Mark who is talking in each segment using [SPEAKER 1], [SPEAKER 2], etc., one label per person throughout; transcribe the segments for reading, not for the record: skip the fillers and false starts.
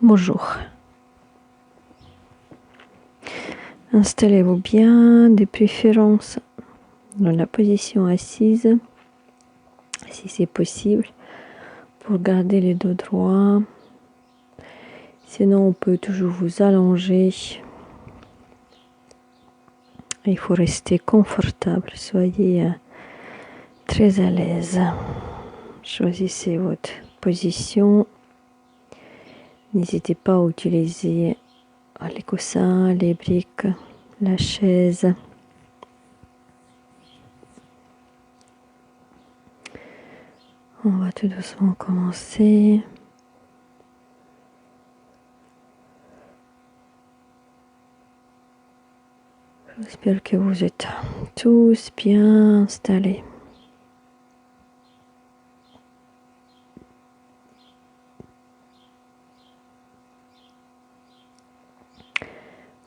[SPEAKER 1] Bonjour. Installez-vous bien, de préférence dans la position assise, si c'est possible, pour garder les dos droits. Sinon, on peut toujours vous allonger. Il faut rester confortable, soyez très à l'aise. Choisissez votre position. N'hésitez pas à utiliser les coussins, les briques, la chaise. On va tout doucement commencer. J'espère que vous êtes tous bien installés.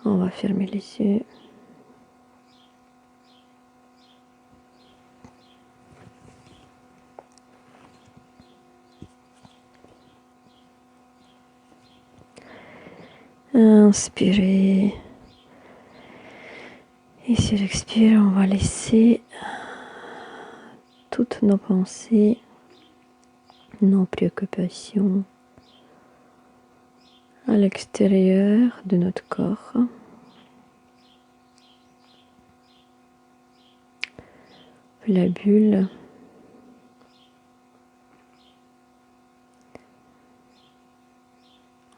[SPEAKER 1] On va fermer les yeux. Inspirez. Et sur l'expire, on va laisser toutes nos pensées, nos préoccupations à l'extérieur de notre corps. La bulle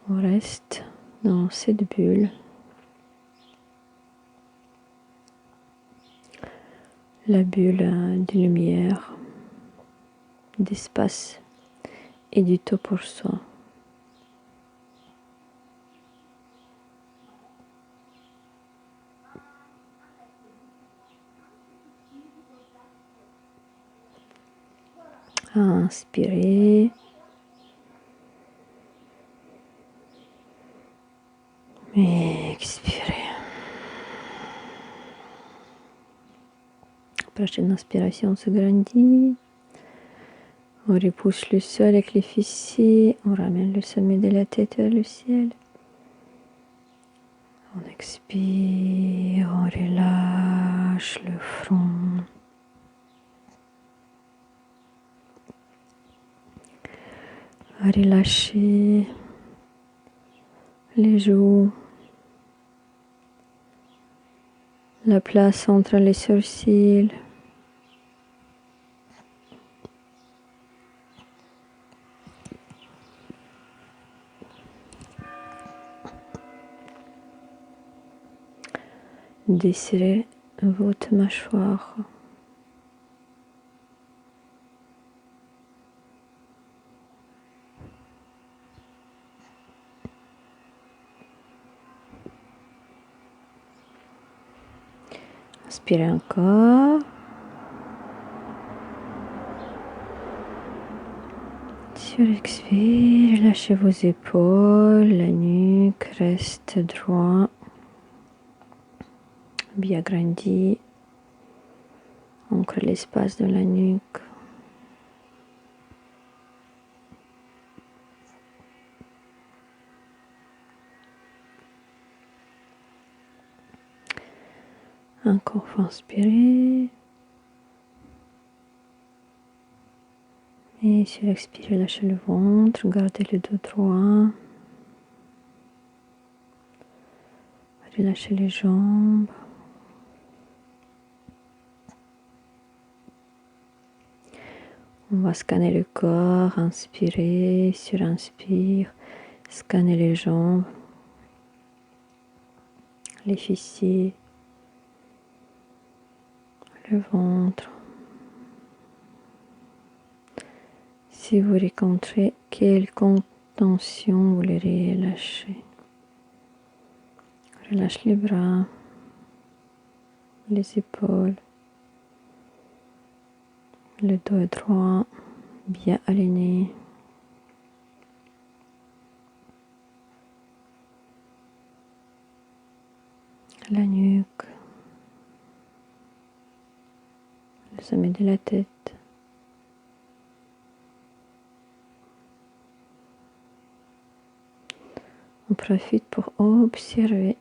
[SPEAKER 1] on reste dans cette bulle. La bulle de lumière, d'espace et du temps pour soi. Inspirez. Expirez. Prochaine inspiration, on se grandit. On repousse le sol avec les fessiers. On ramène le sommet de la tête vers le ciel. On expire, on relâche le front. Relâchez les joues. La place entre les sourcils. Desserrez votre mâchoire. Inspirez encore. Sur l'expire, lâchez vos épaules, la nuque reste droit, bien grandi. Ancre l'espace de la nuque. Encore inspirer. Et sur l'expire, lâchez le ventre, gardez le dos droit. Relâchez les jambes. On va scanner le corps, inspirer, sur inspire, scanner les jambes, les fessiers, le ventre. Si vous rencontrez quelconque tension, vous les relâchez. Relâche les bras, les épaules. Le dos est droit, bien aligné. La nuque, le sommet de la tête. On profite pour observer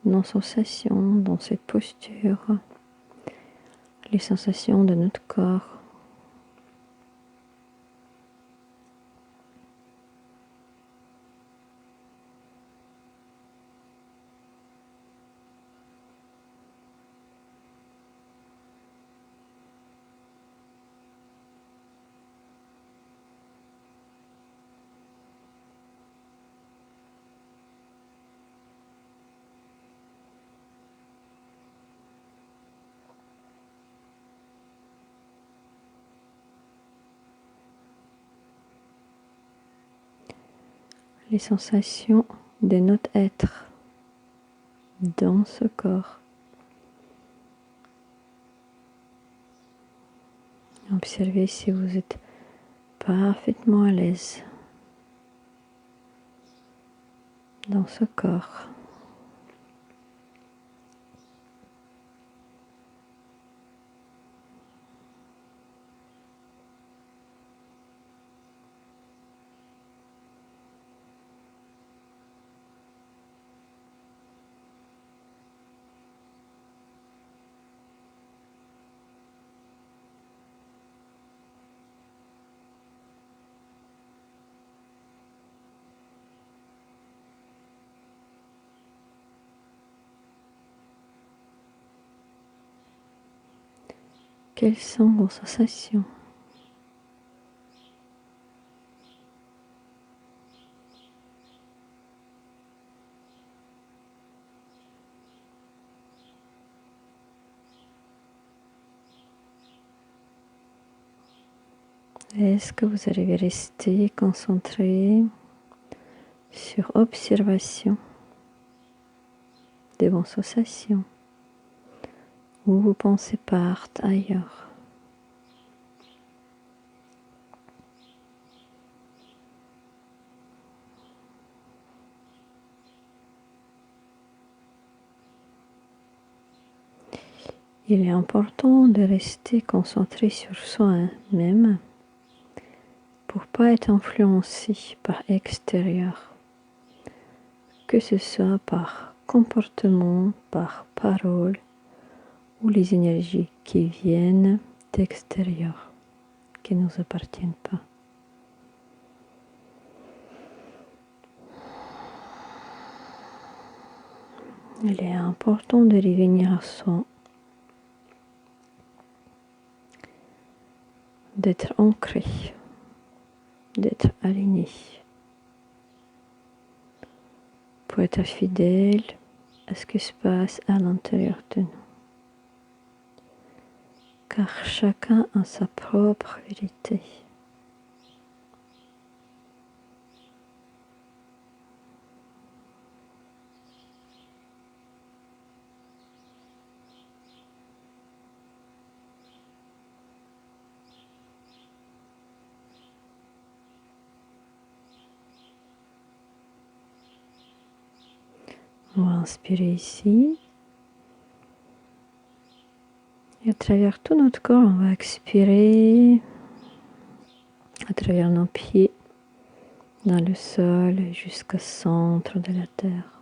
[SPEAKER 1] nos sensations dans cette posture, les sensations de notre corps. Les sensations de notre être dans ce corps. Observez si vous êtes parfaitement à l'aise dans ce corps. Quelles sont vos sensations? Est-ce que vous arrivez à rester concentré sur observation de vos sensations ou vos pensées partent ailleurs? Il est important de rester concentré sur soi-même pour ne pas être influencé par l'extérieur, que ce soit par comportement, par parole ou les énergies qui viennent d'extérieur, qui ne nous appartiennent pas. Il est important de revenir à soi, d'être ancré, d'être aligné, pour être fidèle à ce qui se passe à l'intérieur de nous. Car chacun a sa propre vérité. On va inspirer ici. Et à travers tout notre corps, on va expirer à travers nos pieds, dans le sol, jusqu'au centre de la terre.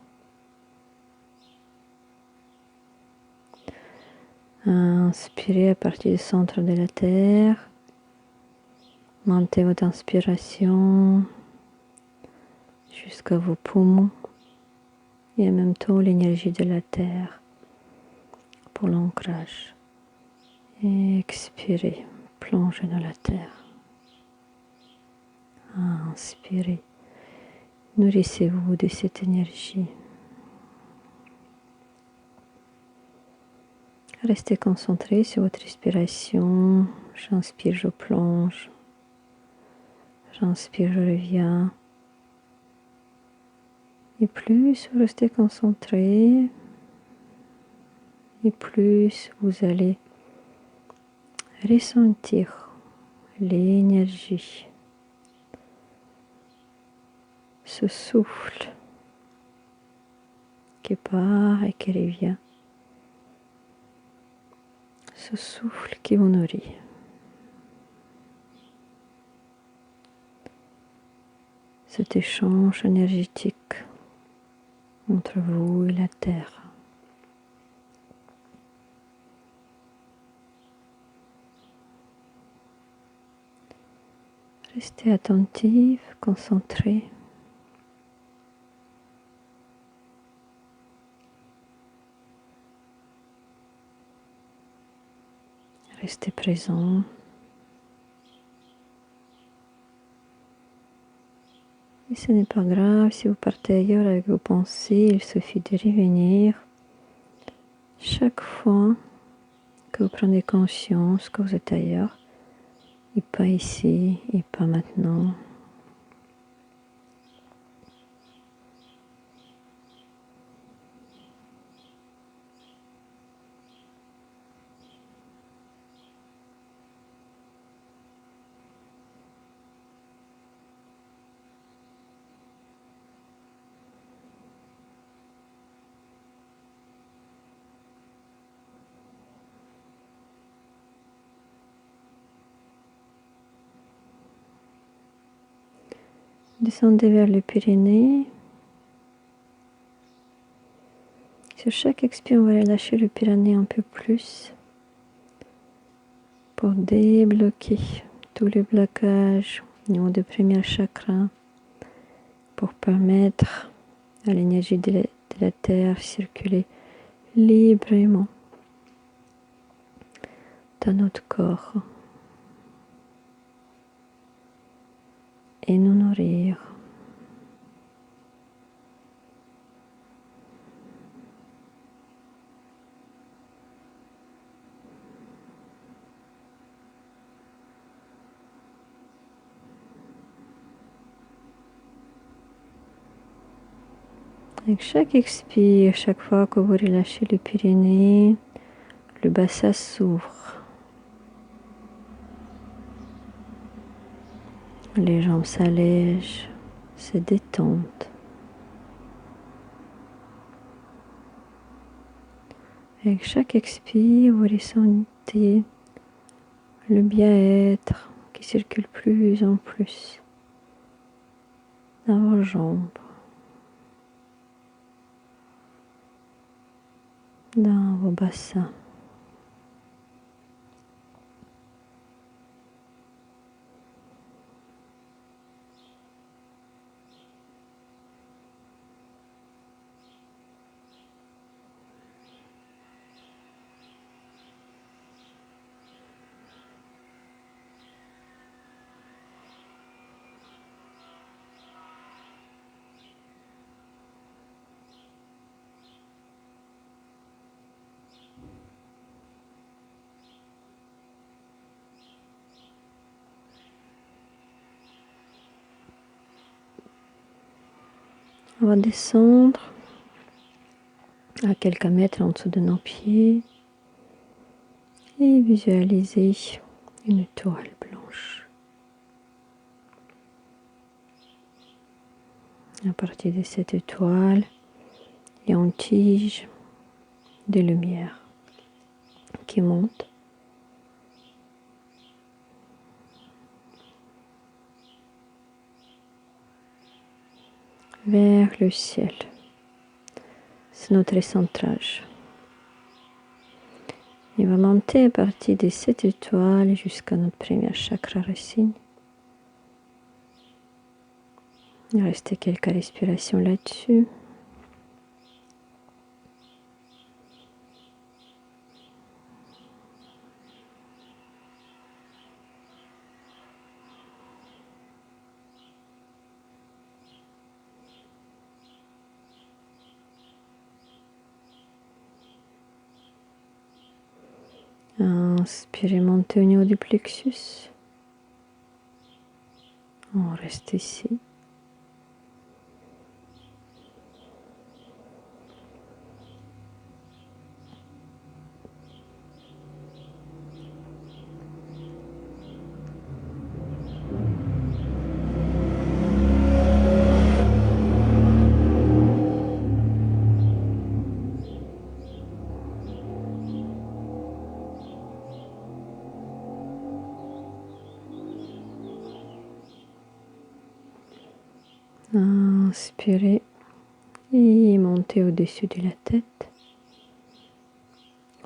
[SPEAKER 1] Inspirez à partir du centre de la terre. Montez votre inspiration jusqu'à vos poumons et en même temps l'énergie de la terre pour l'ancrage. Et expirez, plongez dans la terre. Inspirez, nourrissez-vous de cette énergie. Restez concentré sur votre respiration. J'inspire, je plonge. J'inspire, je reviens. Et plus vous restez concentré, et plus vous allez ressentir l'énergie, ce souffle qui part et qui revient, ce souffle qui vous nourrit. cet échange énergétique entre vous et la Terre. Restez attentif, concentré. Restez présent. Et ce n'est pas grave si vous partez ailleurs avec vos pensées, il suffit de revenir chaque fois que vous prenez conscience que vous êtes ailleurs, et pas ici, et pas maintenant. Descendez vers les Pyrénées. Sur chaque expire, on va relâcher le Pyrénées un peu plus pour débloquer tous les blocages au niveau du premier chakra, pour permettre à l'énergie de la Terre circuler librement dans notre corps et nous nourrir. Avec chaque expire, chaque fois que vous relâchez les Pyrénées, le bassin s'ouvre. Les jambes s'allègent, se détendent. Avec chaque expire, vous ressentez le bien-être qui circule plus en plus dans vos jambes, dans vos bassins. On va descendre à quelques mètres en dessous de nos pieds et visualiser une toile blanche. À partir de cette étoile, il y a une tige de lumière qui monte vers le ciel. C'est notre centrage. Il va monter à partir de cette étoile jusqu'à notre premier chakra racine. Il va rester quelques respirations là-dessus. Inspirez, montez au niveau du plexus. On reste ici. Inspirez et montez au-dessus de la tête.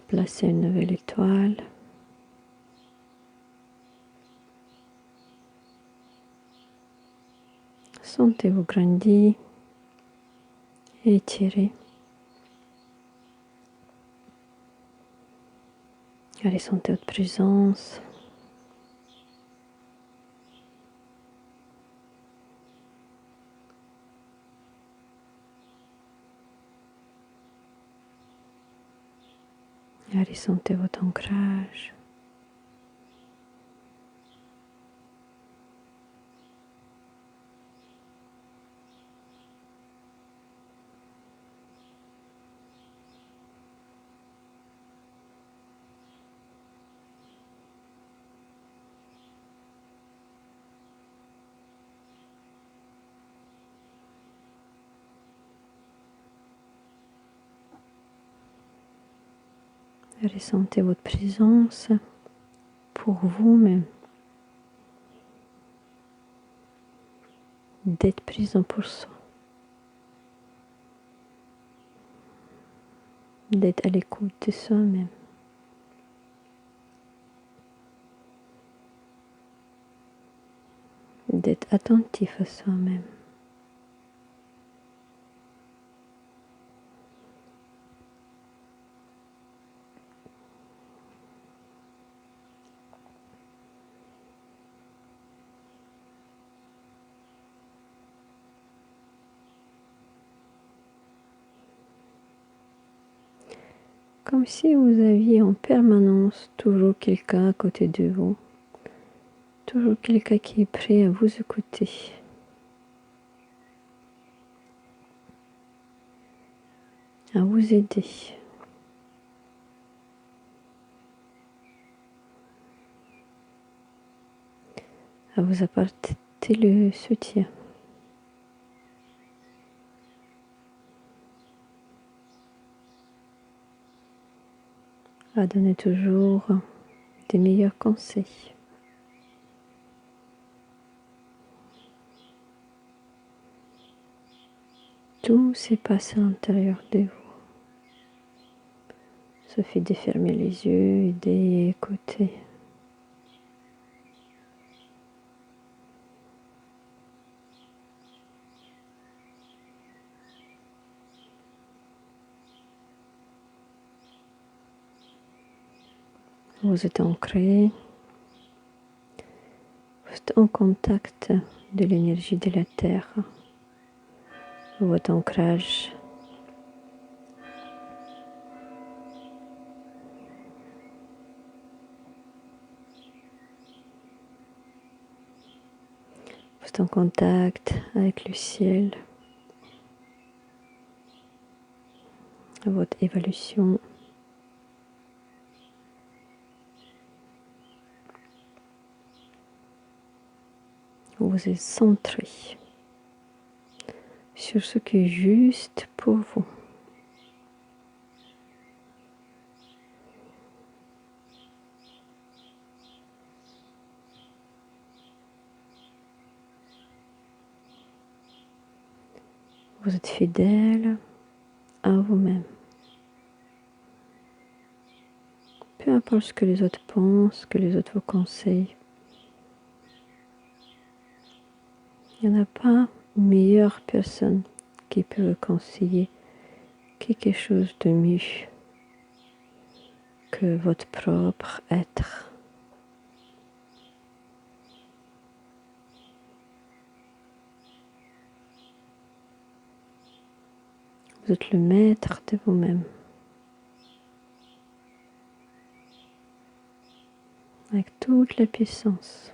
[SPEAKER 1] Placez une nouvelle étoile. Sentez-vous grandir, étirer. Allez, sentez votre présence. Allez, sentez votre ancrage. Ressentez votre présence pour vous-même, d'être présent pour soi, d'être à l'écoute de soi-même. D'être attentif à soi-même. Comme si vous aviez en permanence toujours quelqu'un à côté de vous, toujours quelqu'un qui est prêt à vous écouter. À vous aider. À vous apporter le soutien. À donner toujours des meilleurs conseils. Tout se passe à l'intérieur de vous. Il suffit de fermer les yeux et d'écouter. Vous êtes ancré, vous êtes en contact de l'énergie de la Terre, votre ancrage. Vous êtes en contact avec le ciel, votre évolution. Vous êtes centré sur ce qui est juste pour vous. Vous êtes fidèle à vous-même. Peu importe ce que les autres pensent, ce que les autres vous conseillent. Il n'y en a pas une meilleure personne qui peut vous conseiller quelque chose de mieux que votre propre être. Vous êtes le maître de vous-même. Avec toute la puissance.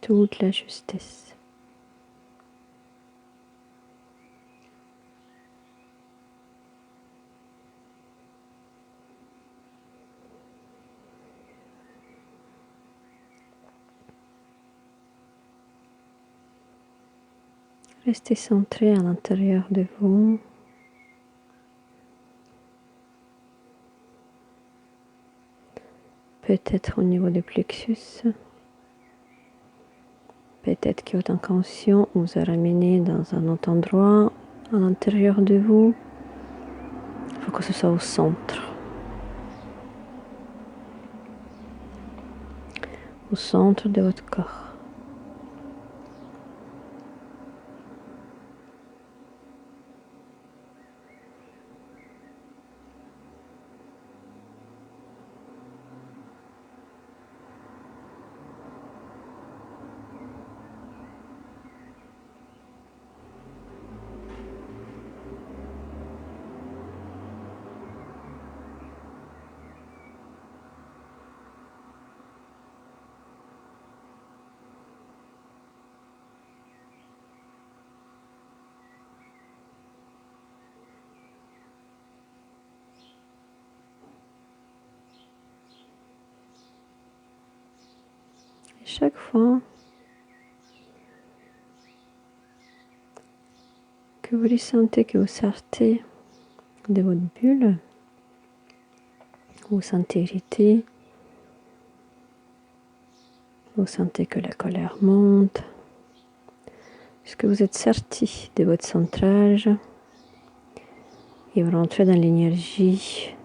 [SPEAKER 1] Toute la justesse. Restez centré à l'intérieur de vous. Peut-être au niveau du plexus. Peut-être que votre inconscient vous a ramené dans un autre endroit à l'intérieur de vous. Il faut que ce soit au centre. Au centre de votre corps. Chaque fois que vous ressentez que vous sortez de votre bulle, vous sentez irrité, vous sentez que la colère monte, puisque vous êtes sorti de votre centrage et vous rentrez dans l'énergie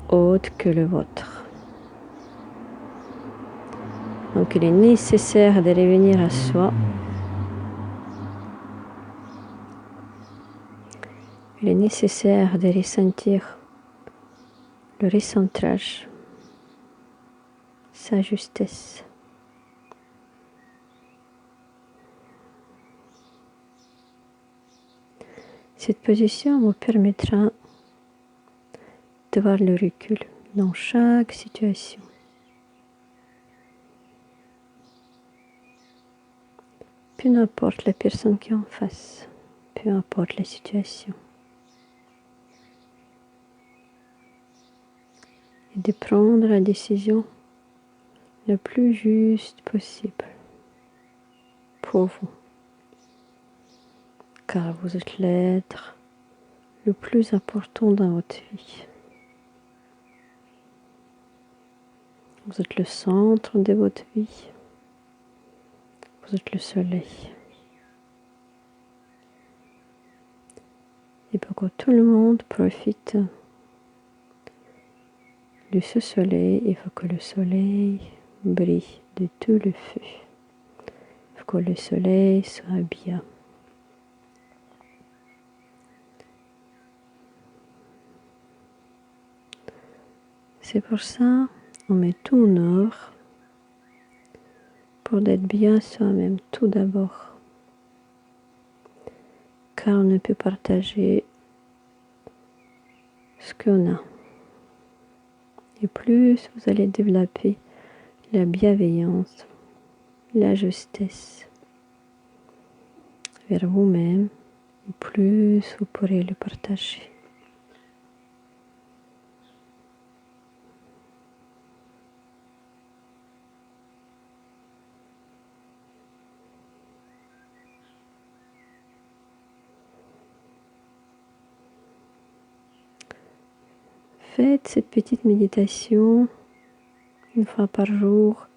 [SPEAKER 1] haute que le vôtre. Donc il est nécessaire de revenir à soi. Il est nécessaire de ressentir le recentrage, sa justesse. Cette position vous permettra de voir le recul dans chaque situation. Peu importe la personne qui est en face, peu importe la situation. Et de prendre la décision la plus juste possible pour vous. Car vous êtes l'être le plus important dans votre vie. Vous êtes le centre de votre vie. Vous êtes le soleil. Et pour que tout le monde profite de ce soleil, il faut que le soleil brille de tout le feu. Il faut que le soleil soit bien. C'est pour ça on met tout en ordre pour être bien soi-même tout d'abord. Car on ne peut partager ce qu'on a. Et plus vous allez développer la bienveillance, la justesse vers vous-même, plus vous pourrez le partager. Faites cette petite méditation une fois par jour,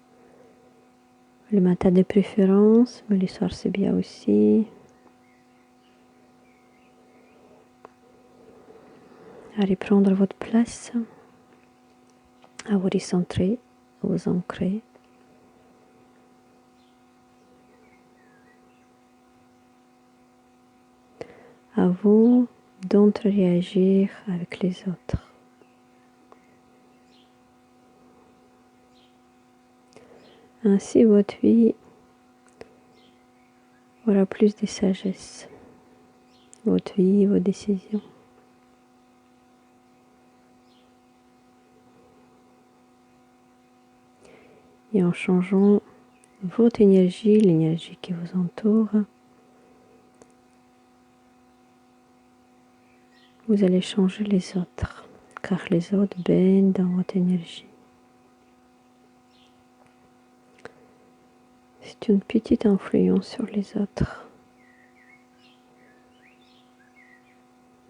[SPEAKER 1] le matin de préférence, mais le soir c'est bien aussi. Allez prendre votre place, à vous recentrer, à vous ancrer. À vous d'entre-réagir avec les autres. Ainsi, votre vie aura plus de sagesse. Votre vie, vos décisions. Et en changeant votre énergie, l'énergie qui vous entoure, vous allez changer les autres, car les autres baignent dans votre énergie. C'est une petite influence sur les autres.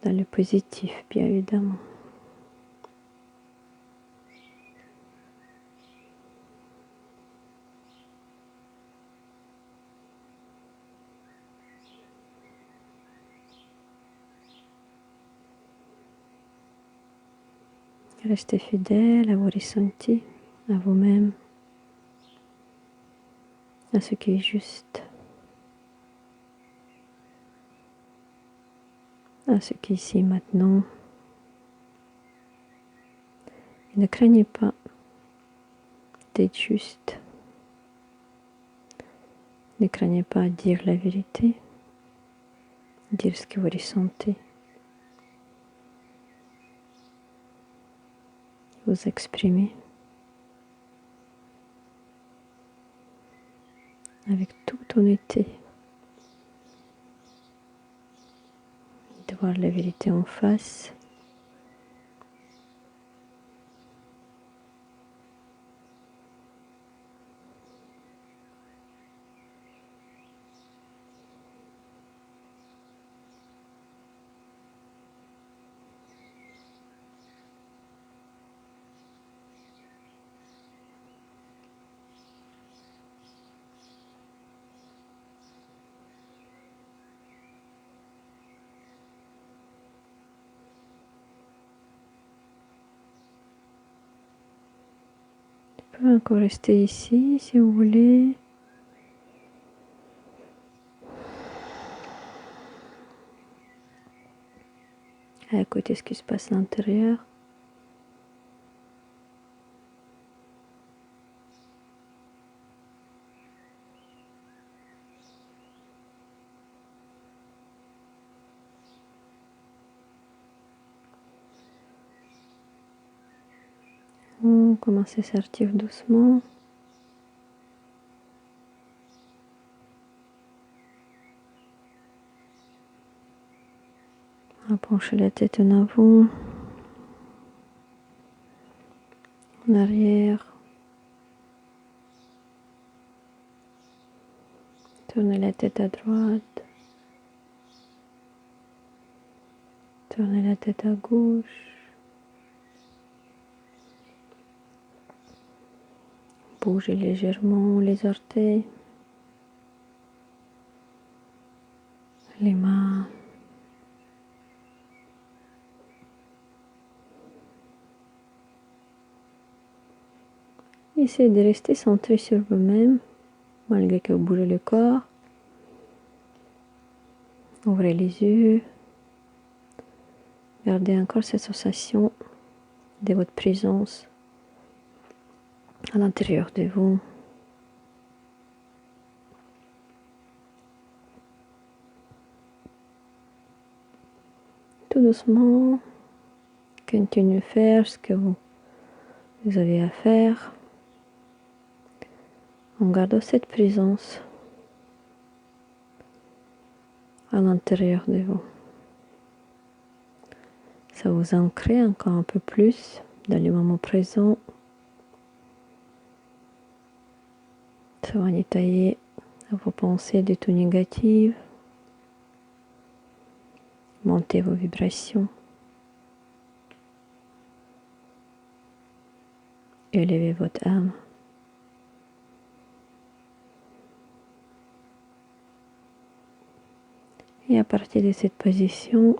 [SPEAKER 1] Dans le positif, bien évidemment. Restez fidèle à vos ressentis, à vous-même, à ce qui est juste, à ce qui est ici maintenant. Et ne craignez pas d'être juste. Ne craignez pas à dire la vérité, dire ce que vous ressentez. Vous exprimer avec toute honnêteté. De voir la vérité en face. Vous pouvez encore rester ici si vous voulez. À écouter ce qui se passe à l'intérieur. On commence à sortir doucement. À pencher la tête en avant, en arrière. Tournez la tête à droite. Tournez la tête à gauche. Bougez légèrement les orteils, les mains. Essayez de rester centré sur vous-même, malgré que vous bougez le corps. Ouvrez les yeux. Gardez encore cette sensation de votre présence à l'intérieur de vous. Tout doucement, continuez de faire ce que vous avez à faire en gardant cette présence à l'intérieur de vous. Ça vous ancre encore un peu plus dans le moment présent. Ça va nettoyer vos pensées de tout négatives, monter vos vibrations, élever votre âme. Et à partir de cette position,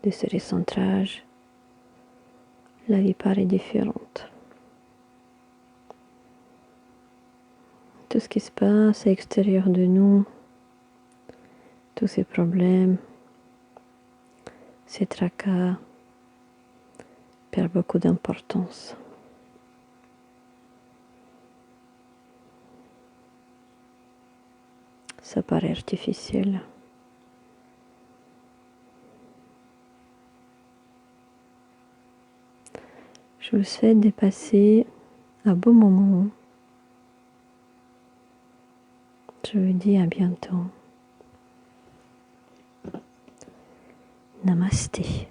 [SPEAKER 1] de ce recentrage, la vie paraît différente. Tout ce qui se passe à l'extérieur de nous, tous ces problèmes, ces tracas, perdent beaucoup d'importance. Ça paraît artificiel. Je vous souhaite de passer un beau moment. Je vous dis à bientôt. Namasté.